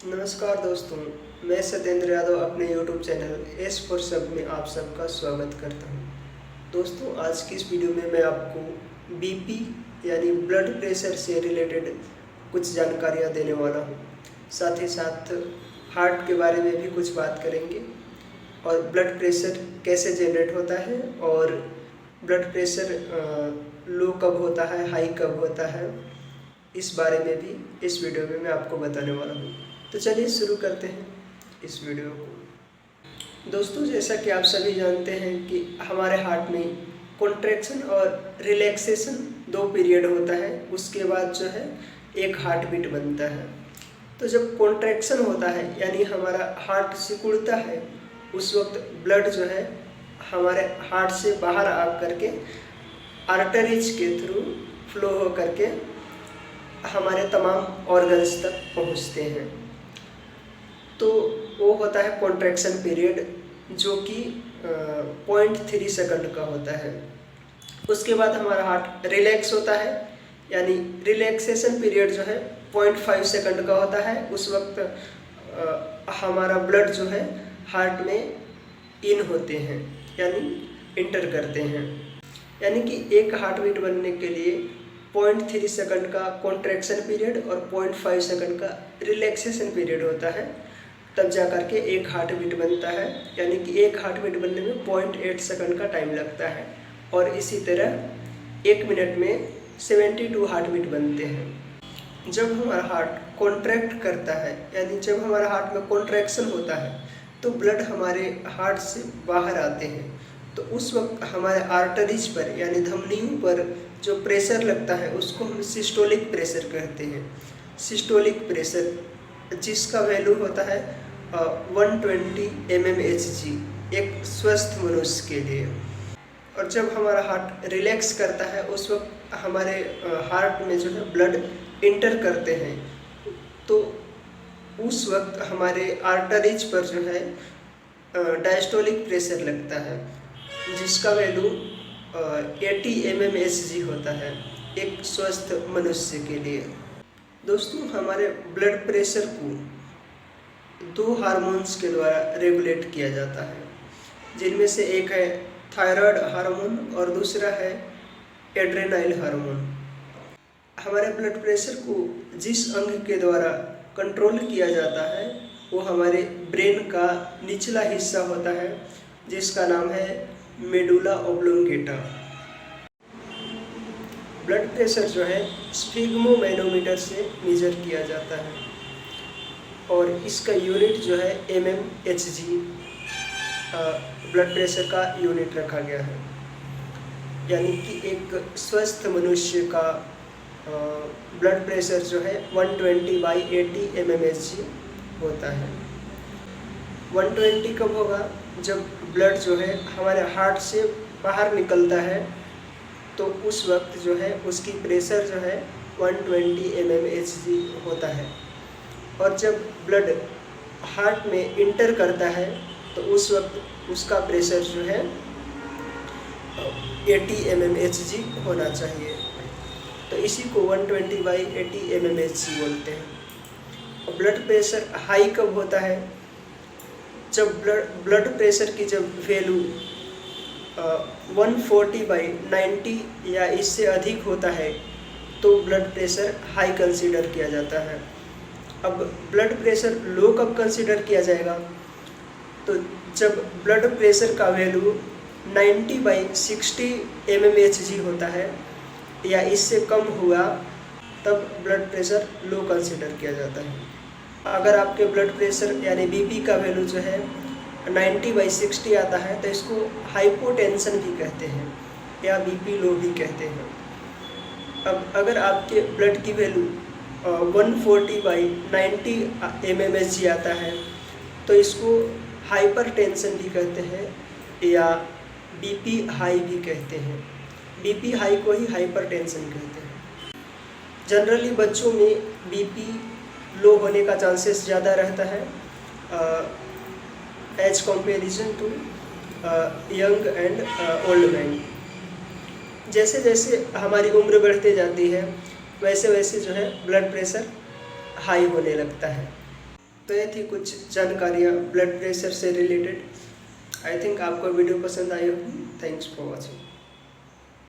नमस्कार दोस्तों, मैं सत्येंद्र यादव अपने YouTube चैनल एस फॉर सब में आप सबका स्वागत करता हूं। दोस्तों, आज की इस वीडियो में मैं आपको बीपी यानी ब्लड प्रेशर से रिलेटेड कुछ जानकारियां देने वाला हूं। साथ ही साथ हार्ट के बारे में भी कुछ बात करेंगे और ब्लड प्रेशर कैसे जनरेट होता है और ब्लड प्रेशर लो कब होता है, हाई कब होता है, इस बारे में भी इस वीडियो में मैं आपको बताने वाला हूँ। तो चलिए शुरू करते हैं इस वीडियो को। दोस्तों, जैसा कि आप सभी जानते हैं कि हमारे हार्ट में कॉन्ट्रैक्शन और रिलैक्सेशन 2 पीरियड होता है, उसके बाद जो है एक हार्ट बीट बनता है। तो जब कॉन्ट्रैक्शन होता है यानी हमारा हार्ट सिकुड़ता है, उस वक्त ब्लड जो है हमारे हार्ट से बाहर आ करके आर्टरीज के थ्रू फ्लो हो करके हमारे तमाम ऑर्गन्स तक पहुंचते हैं। तो वो होता है कॉन्ट्रैक्शन पीरियड, जो कि 0.3 सेकंड का होता है। उसके बाद हमारा हार्ट रिलैक्स होता है, यानी रिलैक्सेशन पीरियड जो है 0.5 सेकंड का होता है। उस वक्त हमारा ब्लड जो है हार्ट में इन होते हैं यानी इंटर करते हैं। यानी कि एक हार्ट बीट बनने के लिए 0.3 सेकंड का कॉन्ट्रैक्शन पीरियड और 0.5 सेकंड का रिलैक्सेशन पीरियड होता है, तब जा करके एक हार्ट बीट बनता है। यानी कि एक हार्ट बीट बनने में 0.8 सेकंड का टाइम लगता है और इसी तरह 1 मिनट में 72 हार्ट बीट बनते हैं। जब हमारा हार्ट कॉन्ट्रैक्ट करता है यानी जब हमारा हार्ट में कॉन्ट्रैक्शन होता है तो ब्लड हमारे हार्ट से बाहर आते हैं। तो उस वक्त हमारे आर्टरीज पर यानी धमनियों पर जो प्रेशर लगता है उसको हम सिस्टोलिक प्रेशर कहते हैं। सिस्टोलिक प्रेशर जिसका वैल्यू होता है 120 mmHg एक स्वस्थ मनुष्य के लिए। और जब हमारा हार्ट रिलैक्स करता है उस वक्त हमारे हार्ट में जो है ब्लड इंटर करते हैं, तो उस वक्त हमारे आर्टरीज पर जो है डायस्टोलिक प्रेशर लगता है, जिसका वैल्यू 80 mmHg होता है एक स्वस्थ मनुष्य के लिए। दोस्तों, हमारे ब्लड प्रेशर को 2 हार्मोन्स के द्वारा रेगुलेट किया जाता है, जिनमें से एक है थायराइड हार्मोन और दूसरा है एड्रेनाइल हार्मोन। हमारे ब्लड प्रेशर को जिस अंग के द्वारा कंट्रोल किया जाता है वो हमारे ब्रेन का निचला हिस्सा होता है, जिसका नाम है मेडुला ऑब्लोंगेटा। ब्लड प्रेशर जो है स्फिग्मोमैनोमीटर से मेजर किया जाता है और इसका यूनिट जो है mmHg ब्लड प्रेशर का यूनिट रखा गया है। यानी कि एक स्वस्थ मनुष्य का ब्लड प्रेशर जो है 120/80 mmHg होता है। 120 कब होगा? जब ब्लड जो है हमारे हार्ट से बाहर निकलता है तो उस वक्त जो है उसकी प्रेशर जो है 120 mmHg होता है। और जब ब्लड हार्ट में इंटर करता है तो उस वक्त उसका प्रेशर जो है 80 mmHg होना चाहिए। तो इसी को 120/80 mmHg बोलते हैं। ब्लड प्रेशर हाई कब होता है? जब ब्लड प्रेशर की जब वैल्यू 140/90 या इससे अधिक होता है तो ब्लड प्रेशर हाई कंसीडर किया जाता है। अब ब्लड प्रेशर लो कब कंसीडर किया जाएगा? तो जब ब्लड प्रेशर का वैल्यू 90/60 mmHg होता है या इससे कम हुआ तब ब्लड प्रेशर लो कंसीडर किया जाता है। अगर आपके ब्लड प्रेशर यानी बीपी का वैल्यू जो है 90/60 आता है तो इसको हाइपोटेंशन भी कहते हैं या बीपी लो भी कहते हैं। अब अगर आपके ब्लड की वैल्यू 140/90 mmHg आता है तो इसको हाइपरटेंशन भी कहते हैं या बीपी हाई भी कहते हैं। बीपी हाई को ही हाइपरटेंशन कहते हैं। जनरली बच्चों में बीपी लो होने का चांसेस ज़्यादा रहता है as comparison to young and old man. जैसे जैसे हमारी उम्र बढ़ते जाती है वैसे वैसे जो है ब्लड प्रेशर हाई होने लगता है। तो ये थी कुछ जानकारियाँ ब्लड प्रेशर से रिलेटेड। आई थिंक आपको वीडियो पसंद आई होगी। Thanks for watching.